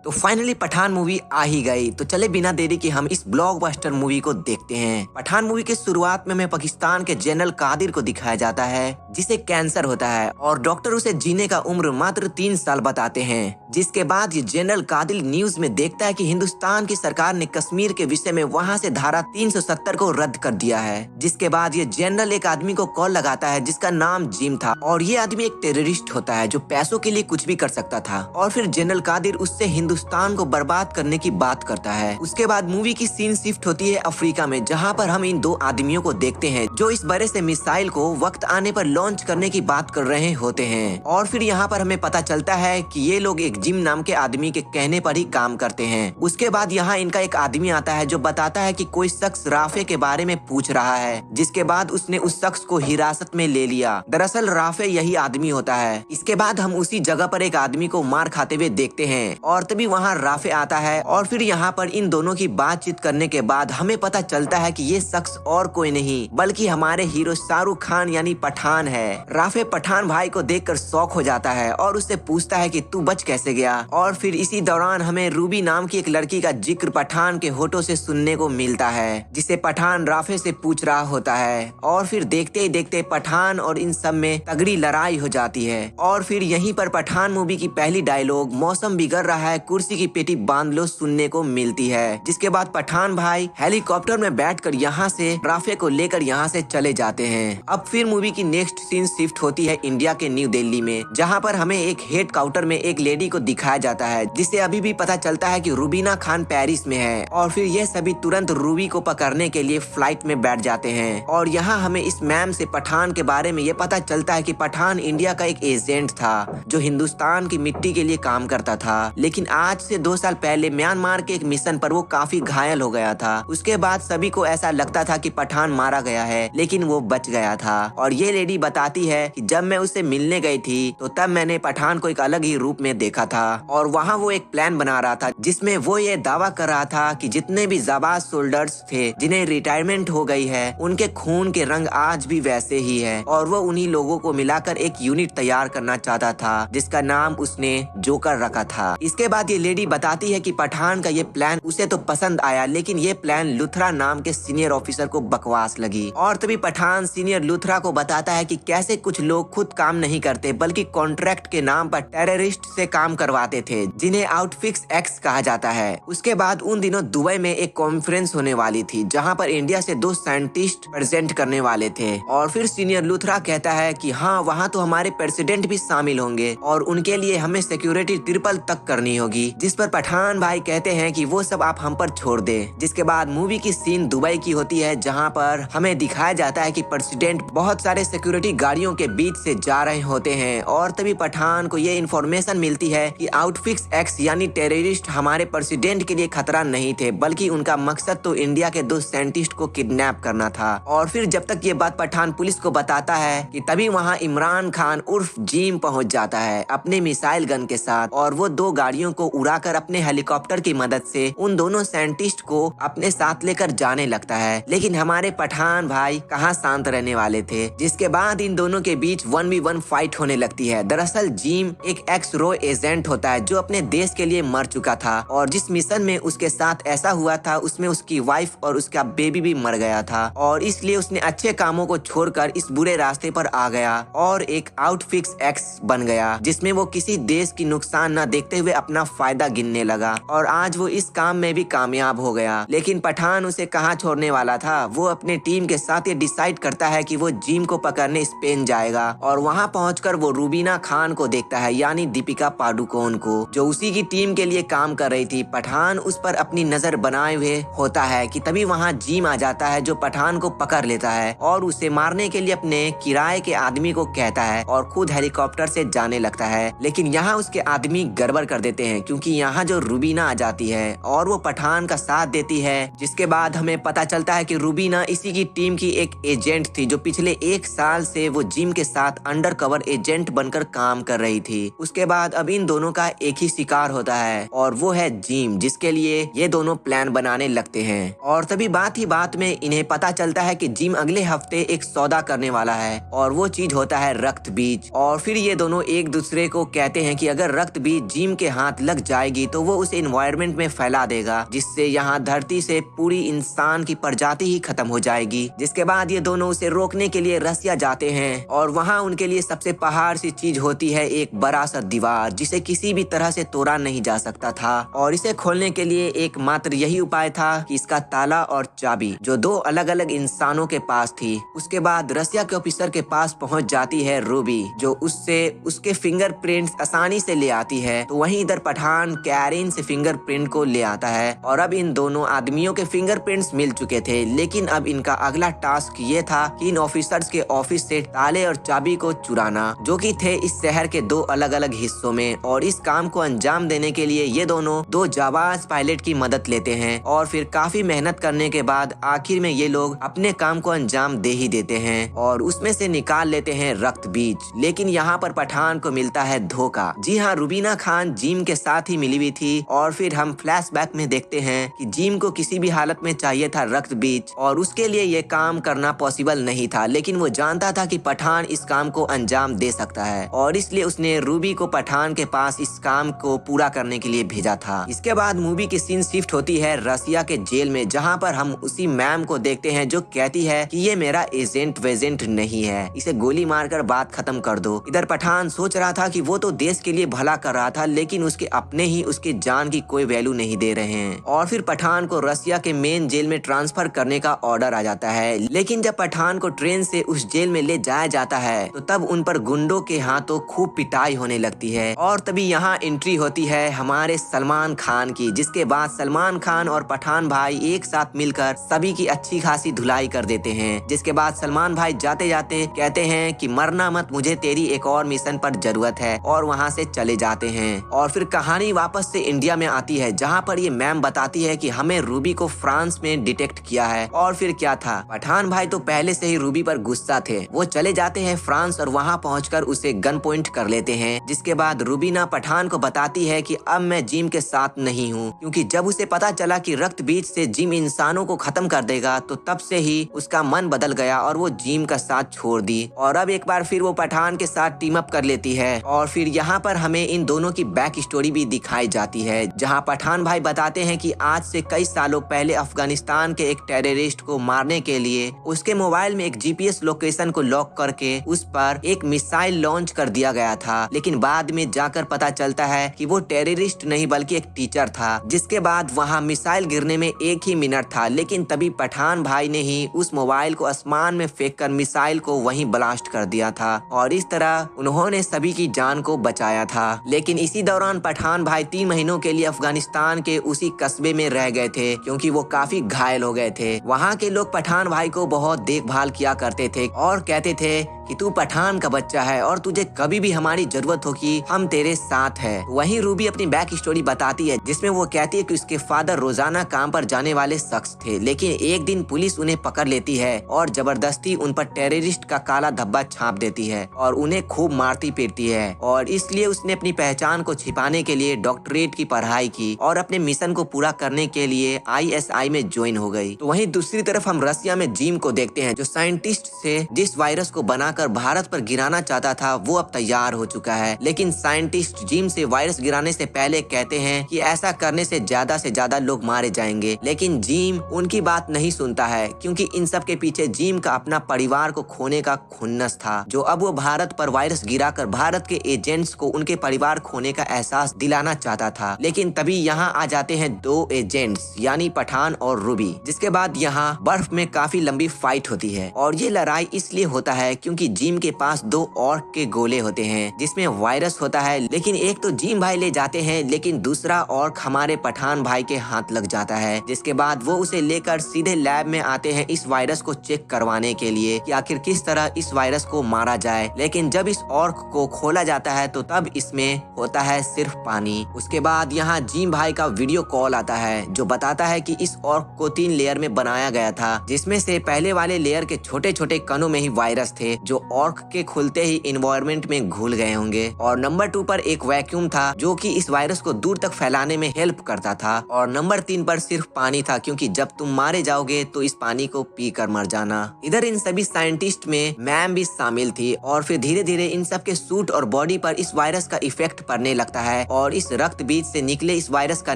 तो finally Pathan movie आ ही गई। तो चले बिना देरी के हम इस ब्लॉकबस्टर मूवी को देखते हैं। पठान मूवी के शुरुआत में हमें पाकिस्तान के जनरल कादिर को दिखाया जाता है, जिसे कैंसर होता है और डॉक्टर उसे जीने का उम्र मात्र 3 साल बताते हैं। जिसके बाद ये जनरल कादिर न्यूज में देखता है कि हिंदुस्तान की सरकार ने कश्मीर के विषय में वहाँ से धारा 370 को रद्द कर दिया है। जिसके बाद ये जनरल एक आदमी को कॉल लगाता है जिसका नाम जिम था, और ये आदमी एक टेररिस्ट होता है जो पैसों के लिए कुछ भी कर सकता था। और फिर जनरल कादिर उससे हिंदुस्तान को बर्बाद करने की बात करता है। उसके बाद मूवी की सीन शिफ्ट होती है अफ्रीका में, जहाँ पर हम इन 2 आदमियों को देखते हैं जो इस बड़े से मिसाइल को वक्त आने पर लॉन्च करने की बात कर रहे होते हैं। और फिर यहाँ पर हमें पता चलता है कि ये लोग एक जिम नाम के आदमी के कहने पर ही काम करते हैं। उसके बाद यहाँ इनका एक आदमी आता है जो बताता है कि कोई शख्स राफे के बारे में पूछ रहा है, जिसके बाद उसने उस शख्स को हिरासत में ले लिया। दरअसल राफे यही आदमी होता है। इसके बाद हम उसी जगह पर एक आदमी को मार खाते हुए देखते हैं और तभी वहाँ राफे आता है। और फिर यहाँ पर इन दोनों की बातचीत करने के बाद हमें पता चलता है कि ये शख्स और कोई नहीं बल्कि हमारे हीरो शाहरुख खान यानी पठान है। राफे पठान भाई को देखकर शॉक हो जाता है और उससे पूछता है कि तू बच कैसे गया। और फिर इसी दौरान हमें रूबी नाम की एक लड़की का जिक्र पठान के होठों से सुनने को मिलता है, जिसे पठान राफे से पूछ रहा होता है। और फिर देखते ही देखते पठान और इन सब में तगड़ी लड़ाई हो जाती है। और फिर यहीं पर पठान मूवी की पहली डायलॉग मौसम बिगड़ रहा है, कुर्सी की पेटी बांध लो सुनने को मिलती है। जिसके बाद पठान भाई हेलीकॉप्टर में बैठकर यहाँ से राफे को लेकर यहाँ से चले जाते हैं। अब फिर मूवी की नेक्स्ट सीन शिफ्ट होती है इंडिया के न्यू दिल्ली में, जहाँ पर हमें एक हेड काउंटर में एक लेडी को दिखाया जाता है, जिसे अभी भी पता चलता है कि रुबीना खान पेरिस में है। और फिर ये सभी तुरंत रूबी को पकड़ने के लिए फ्लाइट में बैठ जाते हैं। और यहाँ हमें इस मैम से पठान के बारे में ये पता चलता है कि पठान इंडिया का एक एजेंट था जो हिंदुस्तान की मिट्टी के लिए काम करता था, लेकिन आज से 2 साल पहले म्यांमार के एक मिशन पर वो काफी घायल हो गया था। उसके बाद सभी को ऐसा लगता था कि पठान मारा गया है, लेकिन वो बच गया था। और ये लेडी बताती है कि जब मैं उससे मिलने गई थी तो तब मैंने पठान को एक अलग ही रूप में देखा था, और वहाँ वो एक प्लान बना रहा था जिसमें वो ये दावा कर रहा था कि जितने भी जाबाज सोल्जर्स थे जिन्हें रिटायरमेंट हो गई है, उनके खून के रंग आज भी वैसे ही है। और वो उन्हीं लोगों को मिलाकर एक यूनिट तैयार करना चाहता था जिसका नाम उसने जोकर रखा था। इसके बाद ये लेडी बताती है कि पठान का ये प्लान उसे तो पसंद आया, लेकिन ये प्लान लुथरा नाम के सीनियर ऑफिसर को बकवास लगी। और तभी पठान सीनियर लुथरा को बताता है कि कैसे कुछ लोग खुद काम नहीं करते बल्कि कॉन्ट्रैक्ट के नाम पर टेररिस्ट से काम करवाते थे, जिन्हें आउटफिक्स एक्स कहा जाता है। उसके बाद उन दिनों दुबई में एक कॉन्फ्रेंस होने वाली थी जहाँ पर इंडिया से 2 साइंटिस्ट प्रेजेंट करने वाले थे। और फिर सीनियर लुथरा कहता है कि हाँ, वहाँ तो हमारे प्रेसिडेंट भी शामिल होंगे और उनके लिए हमें सिक्योरिटी ट्रिपल तक करनी होगी। जिस पर पठान भाई कहते हैं कि वो सब आप हम पर छोड़ दे। जिसके बाद मूवी की सीन दुबई की होती है, जहाँ पर हमें दिखाया जाता है कि प्रेसिडेंट बहुत सारे सिक्योरिटी गाड़ियों के बीच से जा रहे होते हैं। और तभी पठान को ये इन्फॉर्मेशन मिलती है कि आउटफिक्स एक्स यानी टेररिस्ट हमारे प्रेसिडेंट के लिए खतरा नहीं थे, बल्कि उनका मकसद तो इंडिया के 2 साइंटिस्ट को किडनैप करना था। और फिर जब तक ये बात पठान पुलिस को बताता है कि तभी वहाँ इमरान खान उर्फ जिम पहुँच जाता है अपने मिसाइल गन के साथ, और वो 2 गाड़ियों को उड़ाकर अपने हेलीकॉप्टर की मदद से उन दोनों साइंटिस्ट को अपने साथ लेकर जाने लगता है। लेकिन हमारे पठान भाई कहाँ शांत रहने वाले थे। जिसके बाद इन दोनों के बीच 1v1 फाइट होने लगती है। दरअसल जिम एक एक्स रो एजेंट होता है जो अपने देश के लिए मर चुका था, और जिस मिशन में उसके साथ ऐसा हुआ था उसमें उसकी वाइफ और उसका बेबी भी मर गया था, और इसलिए उसने अच्छे कामों को छोड़कर इस बुरे रास्ते पर आ गया और एक आउटफिक्स एक्स बन गया, जिसमें वो किसी देश की नुकसान न देखते हुए अपना फायदा गिनने लगा। और आज वो इस काम में भी कामयाब हो गया। लेकिन पठान उसे कहाँ छोड़ने वाला था। वो अपने टीम के साथ ये डिसाइड करता है कि वो जिम को पकड़ने स्पेन जाएगा, और वहाँ पहुंचकर वो रुबीना खान को देखता है यानी दीपिका पादुकोण को, जो उसी की टीम के लिए काम कर रही थी। पठान उस पर अपनी नजर बनाए हुए होता है कि तभी वहाँ जिम आ जाता है जो पठान को पकड़ लेता है और उसे मारने के लिए अपने किराए के आदमी को कहता है और खुद हेलीकॉप्टर से जाने लगता है। लेकिन यहाँ उसके आदमी गड़बड़ कर देते हैं क्योंकि यहाँ जो रुबीना आ जाती है और वो पठान का साथ देती है। जिसके बाद हमें पता चलता है कि रुबीना इसी की टीम की एक एजेंट थी जो पिछले 1 साल से वो जिम के साथ अंडर कवर एजेंट बनकर काम कर रही थी। उसके बाद अब इन दोनों का एक ही शिकार होता है और वो है जिम, जिसके लिए ये दोनों प्लान बनाने लगते हैं। और तभी बात ही बात में इन्हें पता चलता है कि जिम अगले हफ्ते एक सौदा करने वाला है और वो चीज होता है रक्त बीज। और फिर ये दोनों एक दूसरे को कहते हैं कि अगर रक्त बीज जिम के हाथ लग लग जाएगी तो वो उस एनवायरनमेंट में फैला देगा, जिससे यहाँ धरती से पूरी इंसान की प्रजाति ही खत्म हो जाएगी। जिसके बाद ये दोनों उसे रोकने के लिए रसिया जाते हैं और वहाँ उनके लिए सबसे पहाड़ सी चीज होती है एक बड़ा सा दीवार, जिसे किसी भी तरह से तोड़ा नहीं जा सकता था। और इसे खोलने के लिए एकमात्र यही उपाय था कि इसका ताला और चाबी जो दो अलग अलग इंसानों के पास थी। उसके बाद रसिया के ऑफिसर के पास पहुंच जाती है रूबी, जो उससे उसके फिंगरप्रिंट्स आसानी से ले आती है। तो वहीं इधर पठान कैरिन से फिंगरप्रिंट को ले आता है और अब इन दोनों आदमियों के फिंगरप्रिंट्स मिल चुके थे। लेकिन अब इनका अगला टास्क ये था कि इन ऑफिसर्स के ऑफिस से ताले और चाबी को चुराना, जो कि थे इस शहर के दो अलग अलग हिस्सों में। और इस काम को अंजाम देने के लिए ये दोनों दो जाबाज पायलट की मदद लेते हैं और फिर काफी मेहनत करने के बाद आखिर में ये लोग अपने काम को अंजाम दे ही देते हैं और उसमें से निकाल लेते हैं रक्त बीज। लेकिन यहाँ पर पठान को मिलता है धोखा। जी हाँ, रुबीना खान जिम के साथ ही मिली हुई थी और फिर हम फ्लैशबैक में देखते हैं कि जिम को किसी भी हालत में चाहिए था रक्त बीज और उसके लिए ये काम करना पॉसिबल नहीं था। लेकिन वो जानता था कि पठान इस काम को अंजाम दे सकता है और इसलिए उसने रूबी को पठान के पास इस काम को पूरा करने के लिए भेजा था। इसके बाद मूवी की सीन शिफ्ट होती है रसिया के जेल में, जहाँ पर हम उसी मैम को देखते हैं जो कहती है कि ये मेरा एजेंट वेजेंट नहीं है, इसे गोली मारकर बात खत्म कर दो। इधर पठान सोच रहा था कि वो तो देश के लिए भला कर रहा था, लेकिन उसके अपने ही उसके जान की कोई वैल्यू नहीं दे रहे हैं। और फिर पठान को रसिया के मेन जेल में ट्रांसफर करने का ऑर्डर आ जाता है। लेकिन जब पठान को ट्रेन से उस जेल में ले जाया जाता है तो तब उन पर गुंडों के हाथों खूब पिटाई होने लगती है। और तभी यहाँ एंट्री होती है हमारे सलमान खान की, जिसके बाद सलमान खान और पठान भाई एक साथ मिलकर सभी की अच्छी खासी धुलाई कर देते हैं। जिसके बाद सलमान भाई जाते जाते कहते हैं कि मरना मत, मुझे तेरी एक और मिशन पर जरूरत है, और वहाँ से चले जाते हैं। और फिर कहानी वापस से इंडिया में आती है, जहाँ पर ये मैम बताती है कि हमें रूबी को फ्रांस में डिटेक्ट किया है। और फिर क्या था, पठान भाई तो पहले से ही रूबी पर गुस्सा थे। वो चले जाते हैं फ्रांस और वहाँ पहुंचकर उसे गन पॉइंट कर लेते हैं। जिसके बाद रूबीना पठान को बताती है कि अब मैं जिम के साथ नहीं हूँ, क्योंकि जब उसे पता चला कि रक्त बीज से जिम इंसानों को खत्म कर देगा तो तब से ही उसका मन बदल गया और वो जिम का साथ छोड़ दी। और अब एक बार फिर वो पठान के साथ टीम अप कर लेती है। और फिर यहाँ पर हमें इन दोनों की बैक स्टोरी भी दिखाई जाती है, जहाँ पठान भाई बताते हैं कि आज से कई सालों पहले अफगानिस्तान के एक टेररिस्ट को मारने के लिए उसके मोबाइल में एक जीपीएस लोकेशन को लॉक करके उस पर एक मिसाइल लॉन्च कर दिया गया था। लेकिन बाद में जाकर पता चलता है कि वो टेररिस्ट नहीं बल्कि एक टीचर था। जिसके बाद वहाँ मिसाइल गिरने में 1 ही मिनट था, लेकिन तभी पठान भाई ने ही उस मोबाइल को आसमान में फेंककर मिसाइल को वहीं ब्लास्ट कर दिया था और इस तरह उन्होंने सभी की जान को बचाया था। लेकिन इसी दौरान पठान भाई 3 महीनों के लिए अफगानिस्तान के उसी कस्बे में रह गए थे, क्योंकि वो काफी घायल हो गए थे। वहाँ के लोग पठान भाई को बहुत देखभाल किया करते थे और कहते थे कि तू पठान का बच्चा है और तुझे कभी भी हमारी जरूरत होगी हम तेरे साथ है। वहीं रूबी अपनी बैक स्टोरी बताती है, जिसमें वो कहती है कि उसके फादर रोजाना काम पर जाने वाले शख्स थे, लेकिन एक दिन पुलिस उन्हें पकड़ लेती है और जबरदस्ती उन पर टेररिस्ट का काला धब्बा छाप देती है और उन्हें खूब मारती पीटती है। और इसलिए उसने अपनी पहचान को छिपाने के लिए डॉक्टरेट की पढ़ाई की और अपने मिशन को पूरा करने के लिए ISI में ज्वाइन हो गई। तो वहीं दूसरी तरफ हम रसिया में जिम को देखते हैं, जो साइंटिस्ट से जिस वायरस को बनाकर भारत पर गिराना चाहता था वो अब तैयार हो चुका है। लेकिन साइंटिस्ट जिम से वायरस गिराने से पहले कहते हैं कि ऐसा करने से ज्यादा लोग मारे जाएंगे। लेकिन जिम उनकी बात नहीं सुनता है, क्योंकि इन सब के पीछे जिम का अपना परिवार को खोने का खुन्नस था, जो अब वो भारत पर वायरस गिराकर भारत के एजेंट्स को उनके परिवार खोने का एहसास दिलाना चाहता था। लेकिन तभी यहाँ आ जाते हैं 2 एजेंट्स, यानी पठान और रूबी। जिसके बाद यहाँ बर्फ में काफी लंबी फाइट होती है और ये लड़ाई इसलिए होता है क्योंकि जिम के पास 2 ऑर्क के गोले होते हैं जिसमें वायरस होता है। लेकिन एक तो जिम भाई ले जाते हैं, लेकिन दूसरा ऑर्क हमारे पठान भाई के हाथ लग जाता है। जिसके बाद वो उसे लेकर सीधे लैब में आते हैं इस वायरस को चेक करवाने के लिए कि आखिर किस तरह इस वायरस को मारा जाए। लेकिन जब इस ऑर्क को खोला जाता है तो तब इसमें होता है सिर्फ पानी। उसके बाद यहाँ जिम भाई का वीडियो कॉल आता है, जो बताता है कि इस ऑर्क को 3 लेयर में बनाया गया था, जिसमें से पहले वाले लेयर के छोटे छोटे कणों में ही वायरस थे, जो जो ऑर्क के खुलते ही इन्वायरमेंट में घुल गए होंगे। और नंबर 2 पर एक वैक्यूम था जो कि इस वायरस को दूर तक फैलाने में हेल्प करता था। और नंबर 3 पर सिर्फ पानी था, क्योंकि जब तुम मारे जाओगे तो इस पानी को पी कर मर जाना। इधर इन सभी साइंटिस्ट में मैम भी शामिल थी और फिर धीरे धीरे इन सब के सूट और बॉडी पर इस वायरस का इफेक्ट पड़ने लगता है और इस रक्त बीज से निकले इस वायरस का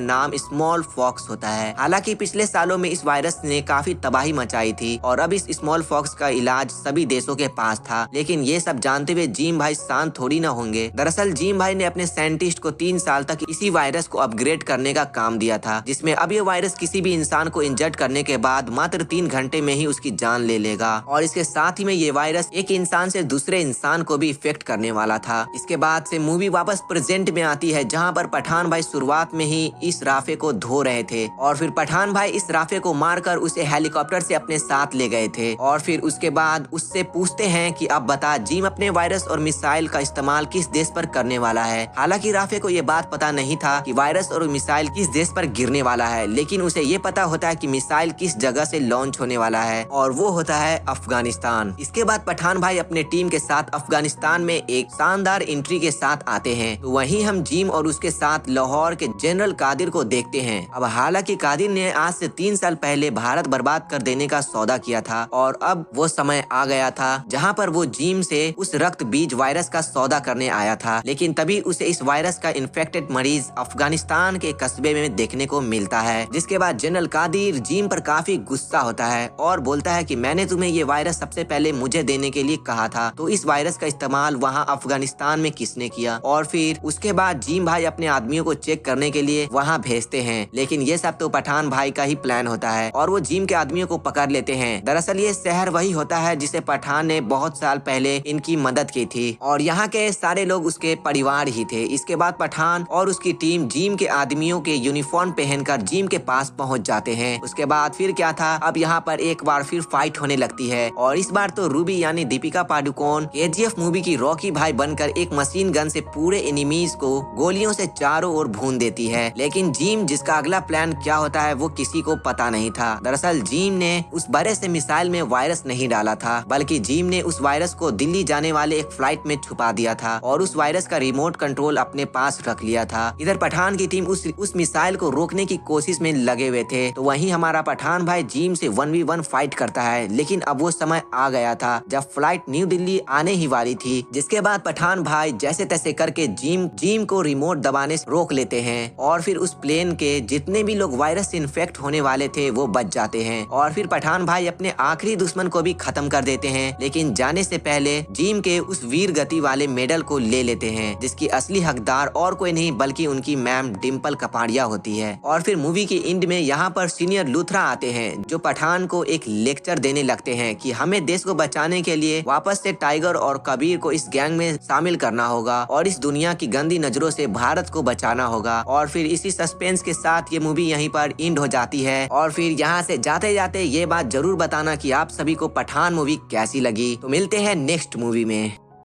नाम स्मॉल पॉक्स होता है। हालांकि पिछले सालों में इस वायरस ने काफी तबाही मचाई थी और अब इस स्मॉल पॉक्स का इलाज सभी देशों के पास था, लेकिन ये सब जानते हुए जिम भाई शांत थोड़ी ना होंगे। दरअसल जिम भाई ने अपने साइंटिस्ट को 3 साल तक इसी वायरस को अपग्रेड करने का काम दिया था, जिसमें अब ये वायरस किसी भी इंसान को इंजर्ड करने के बाद मात्र 3 घंटे में ही उसकी जान ले लेगा। और इसके साथ ही में ये वायरस एक इंसान से दूसरे इंसान को भी इफेक्ट करने वाला था। इसके बाद से मूवी वापस प्रेजेंट में आती है, जहाँ पर पठान भाई शुरुआत में ही इस राफे को धो रहे थे और फिर पठान भाई इस राफे को मारकर उसे हेलीकॉप्टर से अपने साथ ले गए थे। और फिर उसके बाद उससे पूछते हैं कि अब बता जिम अपने वायरस और मिसाइल का इस्तेमाल किस देश पर करने वाला है। हालांकि राफे को ये बात पता नहीं था कि वायरस और मिसाइल किस देश पर गिरने वाला है, लेकिन उसे ये पता होता है कि मिसाइल किस जगह से लॉन्च होने वाला है और वो होता है अफगानिस्तान। इसके बाद पठान भाई अपने टीम के साथ अफगानिस्तान में एक शानदार एंट्री के साथ आते हैं। तो वहीं हम जिम और उसके साथ लाहौर के जनरल कादिर को देखते हैं। अब हालांकि कादिर ने आज से 3 साल पहले भारत बर्बाद कर देने का सौदा किया था और अब वो समय आ गया था जहां पर वो जिम से उस रक्त बीज वायरस का सौदा करने आया था, लेकिन तभी उसे इस वायरस का इन्फेक्टेड मरीज अफगानिस्तान के कस्बे में देखने को मिलता है। जिसके बाद जनरल कादिर जिम पर काफी गुस्सा होता है और बोलता है कि मैंने तुम्हें ये वायरस सबसे पहले मुझे देने के लिए कहा था, तो इस वायरस का इस्तेमाल वहाँ अफगानिस्तान में किसने किया। और फिर उसके बाद जिम भाई अपने आदमियों को चेक करने के लिए वहाँ भेजते हैं, लेकिन ये सब तो पठान भाई का ही प्लान होता है और वो जिम के आदमियों को पकड़ लेते हैं। दरअसल ये शहर वही होता है जिसे पठान ने बहुत साल पहले इनकी मदद की थी और यहाँ के सारे लोग उसके परिवार ही थे। इसके बाद पठान और उसकी टीम जिम के आदमियों के यूनिफॉर्म पहनकर जिम के पास पहुँच जाते हैं। उसके बाद फिर क्या था, अब यहाँ पर एक बार फिर फाइट होने लगती है और इस बार तो रूबी यानी दीपिका पादुकोण KGF मूवी की रॉकी भाई बनकर एक मशीन गन से पूरे एनिमीज को गोलियों से चारों ओर भून देती है। लेकिन जिम जिसका अगला प्लान क्या होता है वो किसी को पता नहीं था। दरअसल जिम ने उस बड़े से मिसाइल में वायरस नहीं डाला था, बल्कि जिम ने उस वायरस को दिल्ली जाने वाले एक फ्लाइट में छुपा दिया था और उस वायरस का रिमोट कंट्रोल अपने पास रख लिया था। इधर पठान की टीम उस मिसाइल को रोकने की कोशिश में लगे हुए थे, तो वहीं हमारा पठान भाई जिम से 1v1 फाइट करता है। लेकिन अब वो समय आ गया था जब फ्लाइट न्यू दिल्ली आने ही वाली थी। जिसके बाद पठान भाई जैसे तैसे करके जिम को रिमोट दबाने से रोक लेते हैं और फिर उस प्लेन के जितने भी लोग वायरस से इन्फेक्ट होने वाले थे वो बच जाते हैं और फिर पठान भाई अपने आखिरी दुश्मन को भी खत्म कर देते हैं। लेकिन जाने से पहले जिम के उस वीर गति वाले मेडल को ले लेते हैं, जिसकी असली हकदार और कोई नहीं बल्कि उनकी मैम डिम्पल कपाड़िया होती है। और फिर मूवी के एंड में यहाँ पर सीनियर लूथरा आते हैं जो पठान को एक लेक्चर देने लगते हैं कि हमें देश को बचाने के लिए वापस से टाइगर और कबीर को इस गैंग में शामिल करना होगा और इस दुनिया की गंदी नजरों से भारत को बचाना होगा। और फिर इसी सस्पेंस के साथ ये मूवी यहीं पर एंड हो जाती है। और फिर यहाँ से जाते जाते ये बात जरूर बताना कि आप सभी को पठान मूवी कैसी लगी। तो मिलते हैं नेक्स्ट मूवी में।